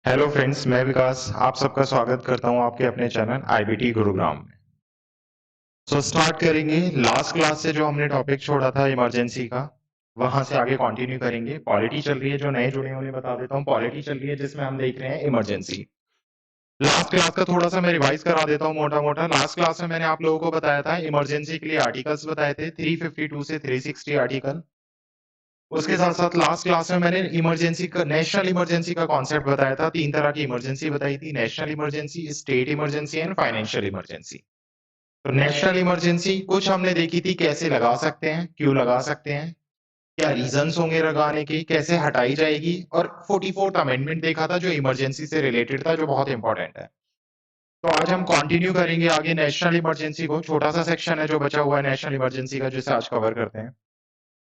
Hello friends, मैं विकास आप सबका स्वागत करता हूं आपके अपने चैनल आईबीटी गुरुग्राम में। स्टार्ट करेंगे लास्ट क्लास से जो हमने टॉपिक छोड़ा था इमरजेंसी का, वहां से आगे कंटिन्यू करेंगे। पॉलिटी चल रही है, जो नए जुड़े हैं उन्हें बता देता हूं। पॉलिटी चल रही है जिसमें हम देख रहे हैं इमरजेंसी। लास्ट क्लास का थोड़ा सा मैं रिवाइज करा देता हूं मोटा मोटा। लास्ट क्लास में मैंने आप लोगों को बताया था इमरजेंसी के लिए आर्टिकल्स बताए थे 352 से 360 आर्टिकल। उसके साथ साथ लास्ट क्लास में मैंने इमरजेंसी का नेशनल इमरजेंसी का कॉन्सेप्ट बताया था। तीन तरह की इमरजेंसी बताई थी: national emergency, state emergency and financial emergency. तो नेशनल इमरजेंसी कुछ हमने देखी थी, कैसे लगा सकते हैं, क्यों लगा सकते हैं, क्या रीजंस होंगे लगाने के, कैसे हटाई जाएगी, और 44th अमेंडमेंट देखा था जो इमरजेंसी से रिलेटेड था, जो बहुत इंपॉर्टेंट है। तो आज हम कंटिन्यू करेंगे आगे नेशनल इमरजेंसी को। छोटा सा सेक्शन है जो बचा हुआ है नेशनल इमरजेंसी का, जिसे आज कवर करते हैं।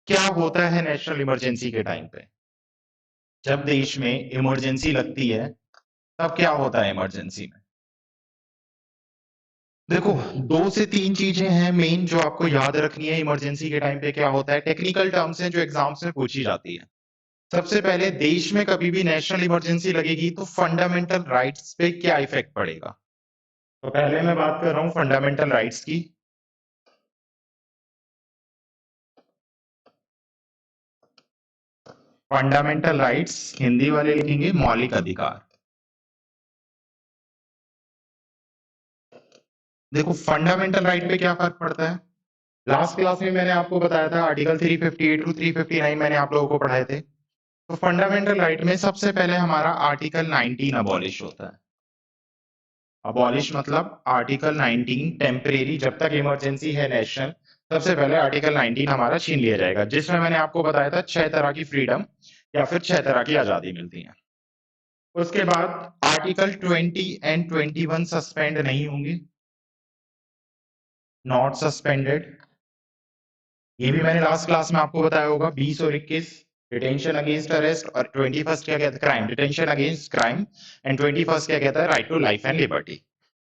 क्या होता है नेशनल इमरजेंसी के टाइम पे? जब देश में इमरजेंसी लगती है तब क्या होता है इमरजेंसी में? देखो, दो से तीन चीजें हैं मेन जो आपको याद रखनी है इमरजेंसी के टाइम पे क्या होता है। टेक्निकल टर्म्स हैं जो एग्जाम्स में पूछी जाती है। सबसे पहले, देश में कभी भी नेशनल इमरजेंसी लगेगी तो फंडामेंटल राइट्स पे क्या इफेक्ट पड़ेगा। तो पहले मैं बात कर रहा हूं फंडामेंटल राइट्स की। फंडामेंटल राइट्स हिंदी वाले लिखेंगे मौलिक अधिकार। देखो, फंडामेंटल राइट पे क्या फर्क पड़ता है। लास्ट क्लास में मैंने आपको बताया था आर्टिकल 358 टू 359 मैंने आप लोगों को पढ़ाए थे। तो फंडामेंटल राइट में सबसे पहले हमारा आर्टिकल 19 अबॉलिश होता है। अबॉलिश मतलब आर्टिकल 19 टेम्परेरी, जब तक इमरजेंसी है नेशनल, सबसे पहले आर्टिकल 19 हमारा छीन लिया जाएगा, जिसमें मैंने आपको बताया था 6 तरह की फ्रीडम या फिर 6 तरह की आजादी मिलती है। उसके बाद आर्टिकल 20 एंड 21 सस्पेंड नहीं होंगे, नॉट सस्पेंडेड। ये भी मैंने लास्ट क्लास में आपको बताया होगा। 20 और 21 डिटेंशन अगेंस्ट अरेस्ट, और 21 क्या कहता है, crime, detention against crime, and 21 क्या कहता है, right to life and liberty.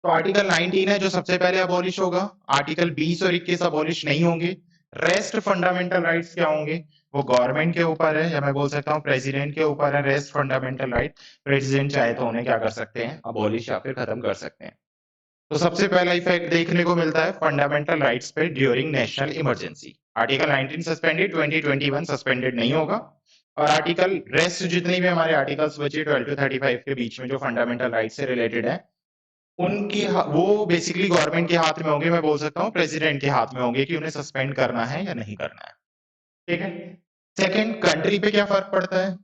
तो आर्टिकल 19 है जो सबसे पहले अबॉलिश होगा। आर्टिकल 20 और 21 अबॉलिश नहीं होंगे। रेस्ट फंडामेंटल राइट्स क्या होंगे, वो गवर्नमेंट के ऊपर है, या मैं बोल सकता हूँ प्रेसिडेंट के ऊपर है। रेस्ट फंडामेंटल राइट प्रेसिडेंट चाहे तो उन्हें क्या कर सकते हैं, अबॉलिश या फिर खत्म कर सकते हैं। तो सबसे पहला इफेक्ट देखने को मिलता है फंडामेंटल राइट्स पे during national emergency. Article 19 suspended, 2021 suspended नहीं होगा। और आर्टिकल रेस्ट जितने भी हमारे आर्टिकल्स बचे 12 टू 35 के बीच में जो फंडामेंटल राइट से रिलेटेड है, उनकी वो बेसिकली गवर्नमेंट के हाथ में होंगे। मैं बोल सकता हूँ प्रेसिडेंट के हाथ में होंगे कि उन्हें सस्पेंड करना है या नहीं करना है। ठीक है। सेकंड, कंट्री पे क्या फर्क पड़ता है।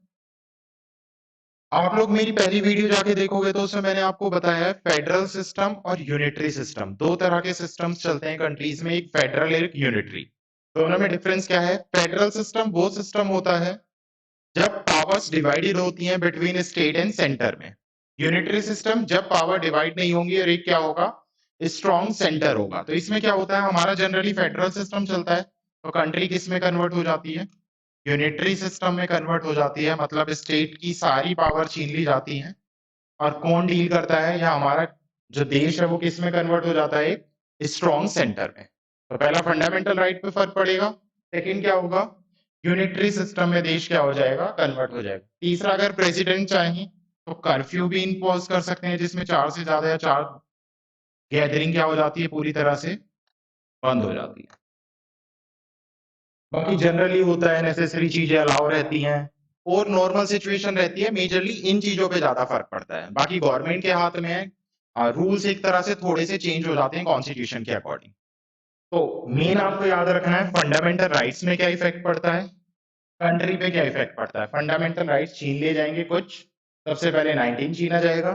आप लोग मेरी पहली वीडियो जाके देखोगे तो उसमें मैंने आपको बताया है फेडरल सिस्टम और यूनिटरी सिस्टम, दो तरह के सिस्टम्स चलते हैं कंट्रीज में, एक फेडरल एक यूनिटरी। दोनों में डिफरेंस क्या है। फेडरल सिस्टम वो सिस्टम होता है जब पावर्स डिवाइडेड होती हैं बिटवीन स्टेट एंड सेंटर में। यूनिटरी सिस्टम जब पावर डिवाइड नहीं होंगी और एक क्या होगा, स्ट्रॉन्ग सेंटर होगा। तो इसमें क्या होता है, हमारा जनरली फेडरल सिस्टम चलता है तो कंट्री किस में कन्वर्ट हो जाती है, यूनिटरी सिस्टम में कन्वर्ट हो जाती है। मतलब स्टेट की सारी पावर छीन ली जाती है, और कौन डील करता है, या हमारा जो देश है वो किस में कन्वर्ट हो जाता है, एक स्ट्रॉन्ग सेंटर में। तो पहला फंडामेंटल राइट पे फर्क पड़ेगा। सेकंड क्या होगा, यूनिटरी सिस्टम में देश क्या हो जाएगा, कन्वर्ट हो जाएगा। तीसरा, अगर प्रेसिडेंट चाहे तो कर्फ्यू भी इम्पोज कर सकते हैं, जिसमें 4 से ज्यादा या 4 गैदरिंग क्या हो जाती है, पूरी तरह से बंद हो जाती है। बाकी जनरली होता है नेसेसरी चीजें अलाउ रहती हैं, और नॉर्मल सिचुएशन रहती है। मेजरली इन चीजों पे ज्यादा फर्क पड़ता है, बाकी गवर्नमेंट के हाथ में है। रूल्स एक तरह से थोड़े से चेंज हो जाते हैं कॉन्स्टिट्यूशन के अकॉर्डिंग। तो मेन आपको याद रखना है फंडामेंटल राइट्स में क्या इफेक्ट पड़ता है, कंट्री पे क्या इफेक्ट पड़ता है। फंडामेंटल राइट्स छीन लिए जाएंगे कुछ, सबसे पहले 19 छीना जाएगा,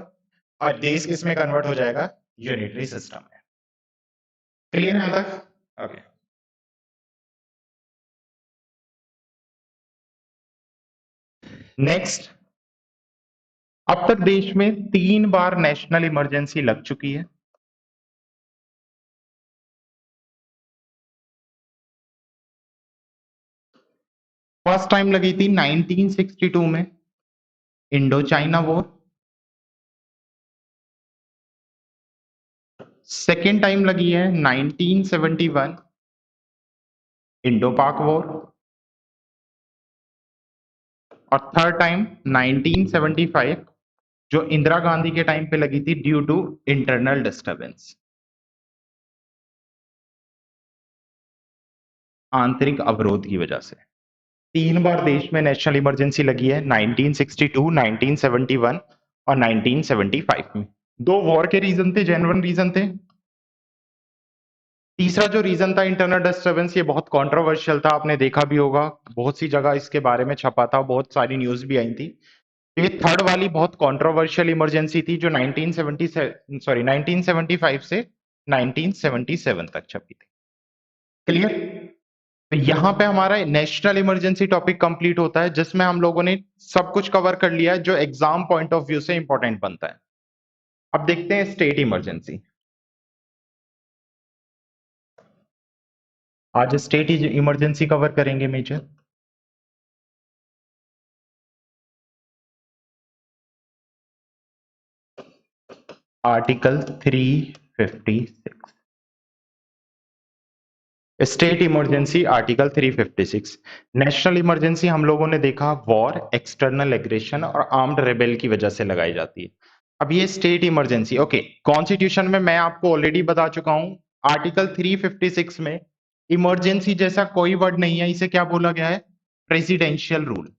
और देश किस में कन्वर्ट हो जाएगा, यूनिटरी सिस्टम में। क्लियर है तक? ओके। नेक्स्ट, अब तक देश में 3 बार नेशनल इमरजेंसी लग चुकी है। फर्स्ट टाइम लगी थी 1962 में, Indo China war. Second time लगी है 1971, इंडो पाक वॉर। और थर्ड टाइम 1975, जो इंदिरा गांधी के टाइम पे लगी थी ड्यू टू इंटरनल डिस्टर्बेंस, आंतरिक अवरोध की वजह से। 3 बार देश में नेशनल इमरजेंसी लगी है, 1962, 1971 और 1975 में। 2 वॉर के रीजन थे, जेन्युइन रीजन थे। तीसरा जो रीजन था इंटरनल डिस्टर्बेंस, ये बहुत कंट्रोवर्शियल था, आपने देखा भी होगा, बहुत सी जगह इसके बारे में छपा था, बहुत सारी न्यूज भी आई थी। ये थर्ड वाली बहुत कंट्रोवर्शियल इमरजेंसी थी जो 1975 से 1977 तक छपी थी। क्लियर? तो यहां पे हमारा नेशनल इमरजेंसी टॉपिक कंप्लीट होता है, जिसमें हम लोगों ने सब कुछ कवर कर लिया है जो एग्जाम पॉइंट ऑफ व्यू से इंपॉर्टेंट बनता है। अब देखते हैं स्टेट इमरजेंसी। आज स्टेट इमरजेंसी कवर करेंगे major. Article 356 state emergency, article 356। National emergency हम लोगों ने देखा वॉर, एक्सटर्नल एग्रेशन और आर्म्ड रेबेल की वजह से लगाई जाती है। अब ये स्टेट इमरजेंसी, ओके, कॉन्स्टिट्यूशन में मैं आपको ऑलरेडी बता चुका हूं, आर्टिकल 356 में इमरजेंसी जैसा कोई वर्ड नहीं है, इसे क्या बोला गया है? प्रेसिडेंशियल रूल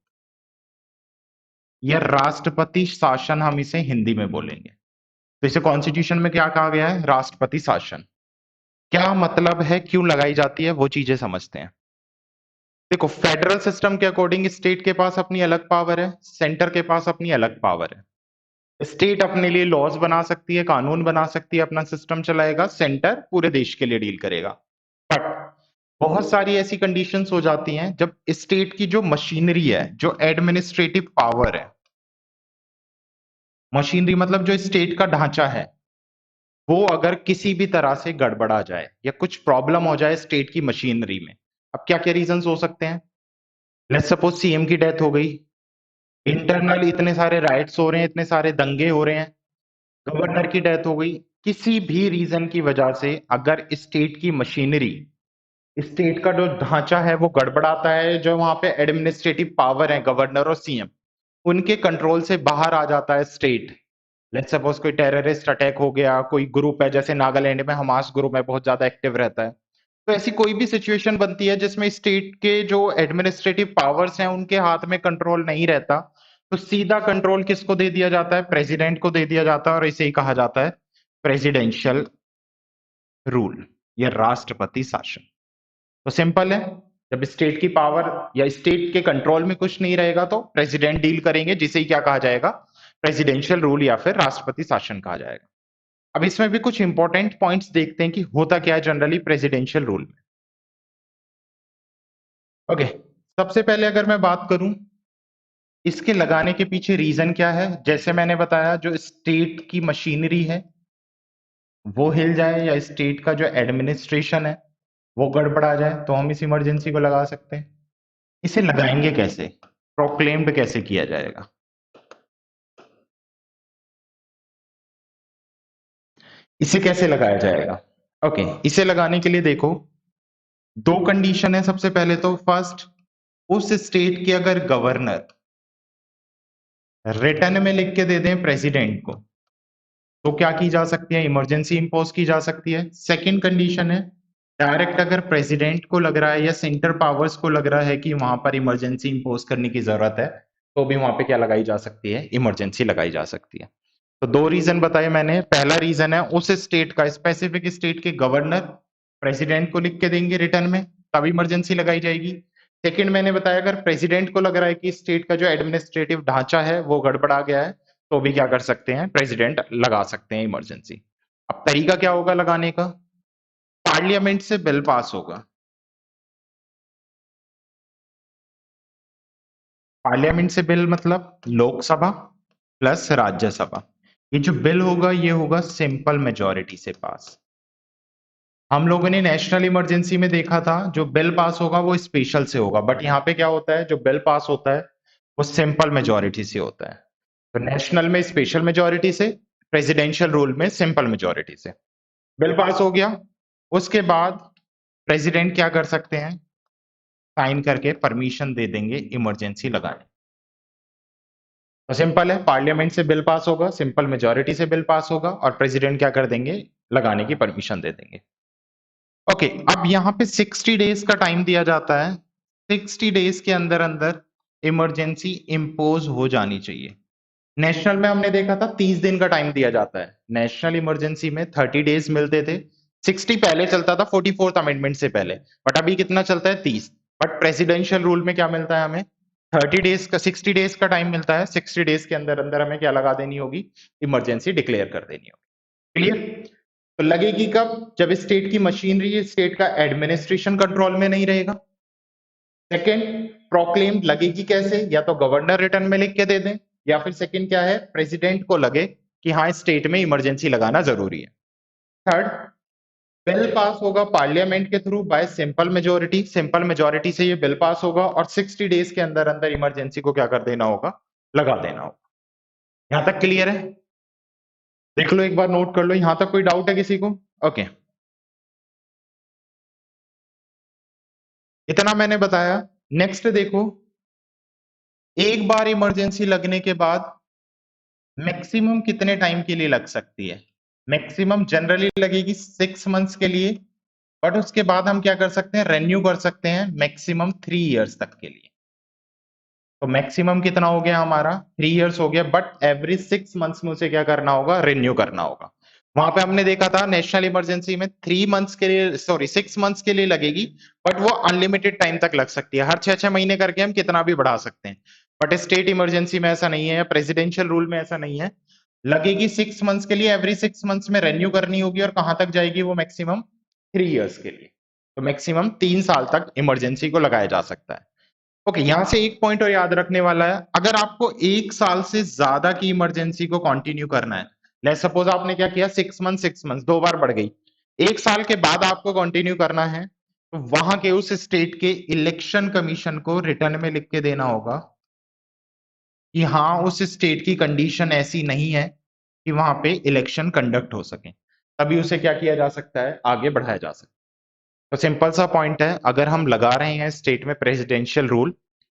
या राष्ट्रपति शासन, हम इसे हिंदी में बोलेंगे। तो इसे कॉन्स्टिट्यूशन में क्या कहा गया है? राष्ट्रपति शासन। क्या मतलब है, क्यों लगाई जाती है, वो चीजें समझते हैं। देखो, फेडरल सिस्टम के अकॉर्डिंग स्टेट के पास अपनी अलग पावर है, सेंटर के पास अपनी अलग पावर है। स्टेट अपने लिए लॉज बना सकती है, कानून बना सकती है, अपना सिस्टम चलाएगा, सेंटर पूरे देश के लिए डील करेगा। बट बहुत सारी ऐसी कंडीशंस हो जाती हैं जब स्टेट की जो मशीनरी है, जो एडमिनिस्ट्रेटिव पावर है, मशीनरी मतलब जो स्टेट का ढांचा है, वो अगर किसी भी तरह से गड़बड़ा जाए या कुछ प्रॉब्लम हो जाए स्टेट की मशीनरी में। अब क्या क्या रीजंस हो सकते हैं? लेट्स सपोज सीएम की डेथ हो गई, इंटरनल इतने सारे राइट्स हो रहे हैं, इतने सारे दंगे हो रहे हैं, गवर्नर की डेथ हो गई, किसी भी रीजन की वजह से अगर स्टेट की मशीनरी, स्टेट का जो ढांचा है वो गड़बड़ाता है, जो वहां पे एडमिनिस्ट्रेटिव पावर है गवर्नर और सीएम, उनके कंट्रोल से बाहर आ जाता है स्टेट। लेट्स सपोज कोई टेररिस्ट अटैक हो गया, कोई ग्रुप है जैसे नागालैंड में हमास ग्रुप है, बहुत ज्यादा एक्टिव रहता है, तो ऐसी कोई भी सिचुएशन बनती है जिसमें स्टेट के जो एडमिनिस्ट्रेटिव पावर्स हैं उनके हाथ में कंट्रोल नहीं रहता, तो सीधा कंट्रोल किसको दे दिया जाता है? प्रेसिडेंट को दे दिया जाता है, और इसे ही कहा जाता है प्रेसिडेंशियल रूल या राष्ट्रपति शासन। तो सिंपल है, जब स्टेट की पावर या स्टेट के कंट्रोल में कुछ नहीं रहेगा तो प्रेसिडेंट डील करेंगे, जिसे ही क्या कहा जाएगा? प्रेसिडेंशियल रूल या फिर राष्ट्रपति शासन कहा जाएगा। अब इसमें भी कुछ इंपॉर्टेंट पॉइंट्स देखते हैं कि होता क्या है जनरली प्रेसिडेंशियल रूल में। ओके, सबसे पहले अगर मैं बात करूं इसके लगाने के पीछे रीजन क्या है, जैसे मैंने बताया जो स्टेट की मशीनरी है वो हिल जाए या स्टेट का जो एडमिनिस्ट्रेशन है वो गड़बड़ा जाए तो हम इस इमरजेंसी को लगा सकते हैं। इसे लगाएंगे कैसे, प्रोक्लेम्ड कैसे किया जाएगा? इसे कैसे लगाया जाएगा? ओके, इसे लगाने के लिए देखो, 2 कंडीशन है। सबसे पहले तो फर्स्ट, उस स्टेट के अगर गवर्नर रिटर्न में लिख के दे दें प्रेसिडेंट को तो क्या की जा सकती है? इमरजेंसी इंपोज की जा सकती है। सेकंड कंडीशन है, डायरेक्ट अगर प्रेसिडेंट को लग रहा है या सेंटर पावर्स को लग रहा है कि वहां पर इमरजेंसी इंपोज करने की जरूरत है, तो भी वहां पे क्या लगाई जा सकती है? इमरजेंसी लगाई जा सकती है। तो 2 रीजन बताए मैंने। पहला रीजन है उस स्टेट का, स्पेसिफिक स्टेट के गवर्नर प्रेसिडेंट को लिख के देंगे रिटर्न में, तब इमरजेंसी लगाई जाएगी। सेकंड मैंने बताया अगर प्रेसिडेंट को लग रहा है कि स्टेट का जो एडमिनिस्ट्रेटिव ढांचा है वो गड़बड़ा गया है, तो भी क्या कर सकते हैं? प्रेसिडेंट लगा सकते हैं इमरजेंसी। अब तरीका क्या होगा लगाने का? पार्लियामेंट से बिल पास होगा। पार्लियामेंट से बिल मतलब लोकसभा प्लस राज्यसभा। ये जो बिल होगा ये होगा सिंपल मेजॉरिटी से पास। हम लोगों ने नेशनल इमरजेंसी में देखा था जो बिल पास होगा वो स्पेशल से होगा, बट यहाँ पे क्या होता है, जो बिल पास होता है वो सिंपल मेजॉरिटी से होता है। तो नेशनल में स्पेशल मेजॉरिटी से, प्रेसिडेंशियल रूल में सिंपल मेजॉरिटी से। बिल पास हो गया, उसके बाद प्रेसिडेंट क्या कर सकते हैं? साइन करके परमिशन दे देंगे इमरजेंसी लगाने। तो सिंपल है, पार्लियामेंट से बिल पास होगा, सिंपल मेजोरिटी से बिल पास होगा और प्रेसिडेंट क्या कर देंगे, लगाने की परमिशन दे देंगे। ओके, अब यहाँ पे 60 डेज का टाइम दिया जाता है। 60 डेज के अंदर अंदर इमरजेंसी इम्पोज हो जानी चाहिए। नेशनल में हमने देखा था 30 दिन का टाइम दिया जाता है, नेशनल इमरजेंसी में 30 डेज मिलते थे। 60 पहले चलता था 44th अमेंडमेंट से पहले, बट अभी कितना चलता है, 30। बट प्रेसिडेंशियल रूल में क्या मिलता है हमें, 30 डेज का, 60 डेज का टाइम मिलता है। 60 डेज के अंदर अंदर हमें क्या लगा देनी होगी, इमरजेंसी डिक्लेयर कर देनी होगी। क्लियर? तो लगेगी कब, जब स्टेट की मशीनरी, स्टेट का एडमिनिस्ट्रेशन कंट्रोल में नहीं रहेगा। सेकेंड, प्रोक्लेम लगेगी कैसे, या तो गवर्नर रिटर्न में लिख के दे दें, या फिर सेकेंड क्या है, प्रेसिडेंट को लगे कि हाँ स्टेट में इमरजेंसी लगाना जरूरी है। थर्ड, बिल पास होगा पार्लियामेंट के through bye simple majority, simple majority से ये बिल पास होगा और 60 डेज के अंदर अंदर इमरजेंसी को क्या कर देना होगा, लगा देना होगा। यहां तक क्लियर है? देख लो एक बार, नोट कर लो, यहां तक कोई डाउट है किसी को? ओके, इतना मैंने बताया। नेक्स्ट देखो, एक बार इमरजेंसी लगने के बाद मैक्सिमम कितने टाइम के लिए लग सकती है? मैक्सिमम जनरली लगेगी 6 मंथ्स के लिए, बट उसके बाद हम क्या कर सकते हैं, रेन्यू कर सकते हैं मैक्सिमम 3 इयर्स तक के लिए। तो मैक्सिमम कितना हो गया हमारा, 3 इयर्स हो गया, बट एवरी 6 मंथ्स में उसे क्या करना होगा, रिन्यू करना होगा। वहां पे हमने देखा था नेशनल इमरजेंसी में 3 मंथ्स के लिए, सॉरी 6 मंथ्स के लिए लगेगी, बट वो अनलिमिटेड टाइम तक लग सकती है, हर 6-6 महीने करके हम कितना भी बढ़ा सकते हैं। बट स्टेट इमरजेंसी में ऐसा नहीं है, या प्रेसिडेंशियल रूल में ऐसा नहीं है। लगेगी 6 मंथ्स के लिए, एवरी 6 मंथ्स में रेन्यू करनी होगी, और कहां तक जाएगी वो, मैक्सिमम 3 इयर्स के लिए। तो मैक्सिमम 3 साल तक इमरजेंसी को लगाया जा सकता है। ओके, यहां से एक पॉइंट और याद रखने वाला है, अगर आपको 1 साल से ज्यादा की इमरजेंसी को कंटिन्यू करना है, लेट्स सपोज आपने क्या किया, 6 मंथ 6 मंथ 2 बार बढ़ गई, 1 साल के बाद आपको कंटिन्यू करना है, तो वहां के उस स्टेट के इलेक्शन कमीशन को रिटर्न में लिख के देना होगा कि हाँ उस स्टेट की कंडीशन ऐसी नहीं है कि वहां पे इलेक्शन कंडक्ट हो सके, तभी उसे क्या किया जा सकता है, आगे बढ़ाया जा सकता है। तो सिंपल सा पॉइंट है, अगर हम लगा रहे हैं स्टेट में प्रेसिडेंशियल रूल,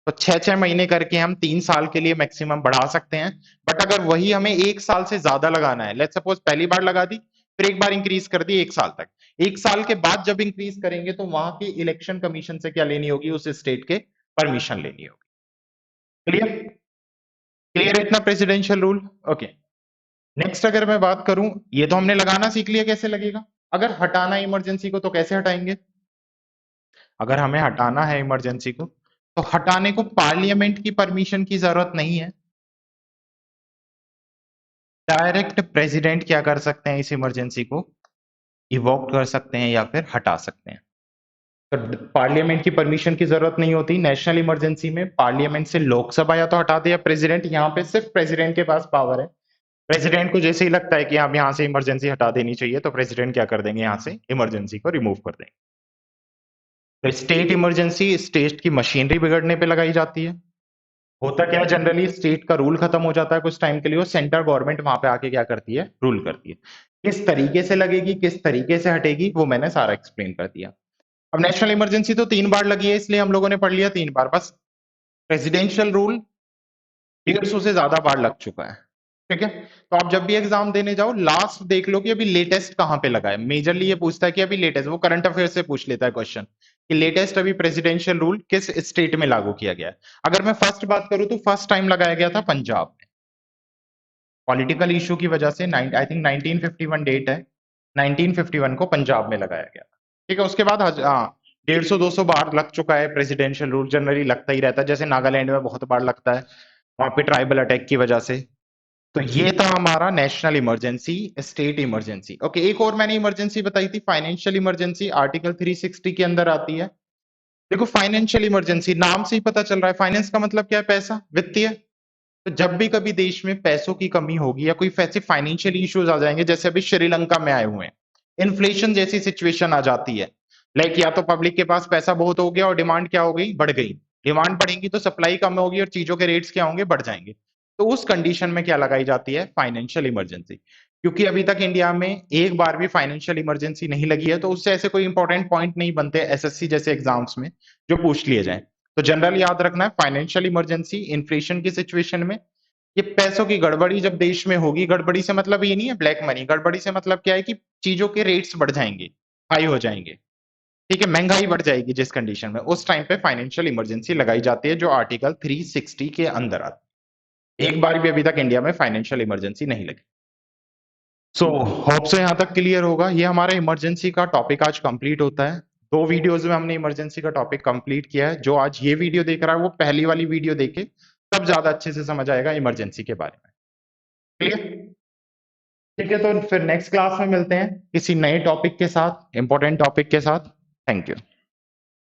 तो 6-6 महीने करके हम 3 साल के लिए मैक्सिमम बढ़ा सकते हैं। बट अगर वही हमें 1 साल से ज्यादा लगाना है, लेट्स सपोज पहली बार लगा दी, फिर एक बार इंक्रीज कर दी 1 साल तक, 1 साल के बाद जब इंक्रीज करेंगे तो वहां की इलेक्शन कमीशन से क्या लेनी होगी, उस स्टेट के परमिशन लेनी होगी। क्लियर? क्लियर है इतना प्रेसिडेंशियल रूल? ओके, नेक्स्ट अगर मैं बात करूं, ये तो हमने लगाना सीख लिया कैसे लगेगा। अगर हटाना इमरजेंसी को तो कैसे हटाएंगे, अगर हमें हटाना है इमरजेंसी को, तो हटाने को पार्लियामेंट की परमिशन की जरूरत नहीं है, डायरेक्ट प्रेसिडेंट क्या कर सकते हैं, इस इमरजेंसी को इवोक कर सकते हैं या फिर हटा सकते हैं। तो पार्लियामेंट की परमिशन की जरूरत नहीं होती नेशनल इमरजेंसी में, पार्लियामेंट से लोकसभा या तो हटा दे या प्रेसिडेंट, यहाँ पे सिर्फ प्रेसिडेंट के पास पावर है। प्रेसिडेंट को जैसे ही लगता है कि अब यहाँ से इमरजेंसी हटा देनी चाहिए, तो प्रेसिडेंट क्या कर देंगे, यहाँ से इमरजेंसी को रिमूव कर देंगे। तो स्टेट इमरजेंसी स्टेट की मशीनरी बिगड़ने पे लगाई जाती है। होता क्या है, जनरली स्टेट का रूल खत्म हो जाता है कुछ टाइम के लिए, और सेंट्रल गवर्नमेंट वहां पे आके क्या करती है, रूल करती है। किस तरीके से लगेगी, किस तरीके से हटेगी, वो मैंने सारा एक्सप्लेन कर दिया। अब नेशनल इमरजेंसी तो 3 बार लगी है, इसलिए हम लोगों ने पढ़ लिया 3 बार बस। प्रेसिडेंशियल रूल 150 से ज्यादा बार लग चुका है। ठीक है, तो आप जब भी एग्जाम देने जाओ, लास्ट देख लो कि अभी लेटेस्ट कहां पे लगा है। मेजरली ये पूछता है कि अभी लेटेस्ट, वो करंट अफेयर से पूछ लेता है क्वेश्चन कि लेटेस्ट अभी प्रेसिडेंशियल रूल किस स्टेट में लागू किया गया है। अगर मैं फर्स्ट बात करूं तो फर्स्ट टाइम लगाया गया था पंजाब में, पॉलिटिकल इशू की वजह से। आई थिंक 1951 डेट है, 1951 को पंजाब में लगाया गया था। ठीक है, उसके बाद 150-200 बार लग चुका है प्रेसिडेंशियल रूल, जनरली लगता ही रहता है, जैसे नागालैंड में बहुत बार लगता है, वहां पे ट्राइबल अटैक की वजह से। तो ये था हमारा national emergency, state emergency. Okay, एक और मैंने इमरजेंसी बताई थी, फाइनेंशियल इमरजेंसी, आर्टिकल 360 के अंदर आती है। देखो फाइनेंशियल इमरजेंसी नाम से ही पता चल रहा है, फाइनेंस का मतलब क्या है, पैसा, वित्तीय। तो जब भी कभी देश में पैसों की कमी होगी या कोई ऐसे फाइनेंशियल इश्यूज आ जाएंगे, जैसे अभी श्रीलंका में आए हुए हैं, इन्फ्लेशन जैसी सिचुएशन आ जाती है, लाइक या तो पब्लिक के पास पैसा बहुत हो गया और डिमांड क्या हो गई, बढ़ गई। डिमांड बढ़ेगी तो सप्लाई कम होगी और चीजों के रेट्स क्या होंगे, बढ़ जाएंगे। तो उस कंडीशन में क्या लगाई जाती है, फाइनेंशियल इमरजेंसी। क्योंकि अभी तक इंडिया में एक बार भी फाइनेंशियल इमरजेंसी नहीं लगी है, तो उससे ऐसे कोई इंपॉर्टेंट पॉइंट नहीं बनते एसएससी जैसे एग्जाम्स में जो पूछ लिए जाए। तो जनरल याद रखना है, फाइनेंशियल इमरजेंसी इन्फ्लेशन की सिचुएशन में, ये पैसों की गड़बड़ी जब देश में होगी, गड़बड़ी से मतलब ये नहीं है ब्लैक मनी, गड़बड़ी से मतलब क्या है कि चीजों के रेट्स बढ़ जाएंगे, हाई हो जाएंगे, ठीक है, महंगाई बढ़ जाएगी जिस कंडीशन में, उस टाइम पे फाइनेंशियल इमरजेंसी लगाई जाती है, जो आर्टिकल 360 के अंदर आती है। एक बार भी अभी तक इंडिया में फाइनेंशियल इमरजेंसी नहीं लगी। सो होप से यहां तक क्लियर होगा। ये हमारा इमरजेंसी का टॉपिक आज कंप्लीट होता है। 2 वीडियोज में हमने इमरजेंसी का टॉपिक कंप्लीट किया है। जो आज ये वीडियो देख रहा है वो पहली वाली वीडियो देखे, तब ज्यादा अच्छे से समझ आएगा इमरजेंसी के बारे में। क्लियर? ठीक है, तो फिर नेक्स्ट क्लास में मिलते हैं किसी नए टॉपिक के साथ, इंपॉर्टेंट टॉपिक के साथ। Thank you.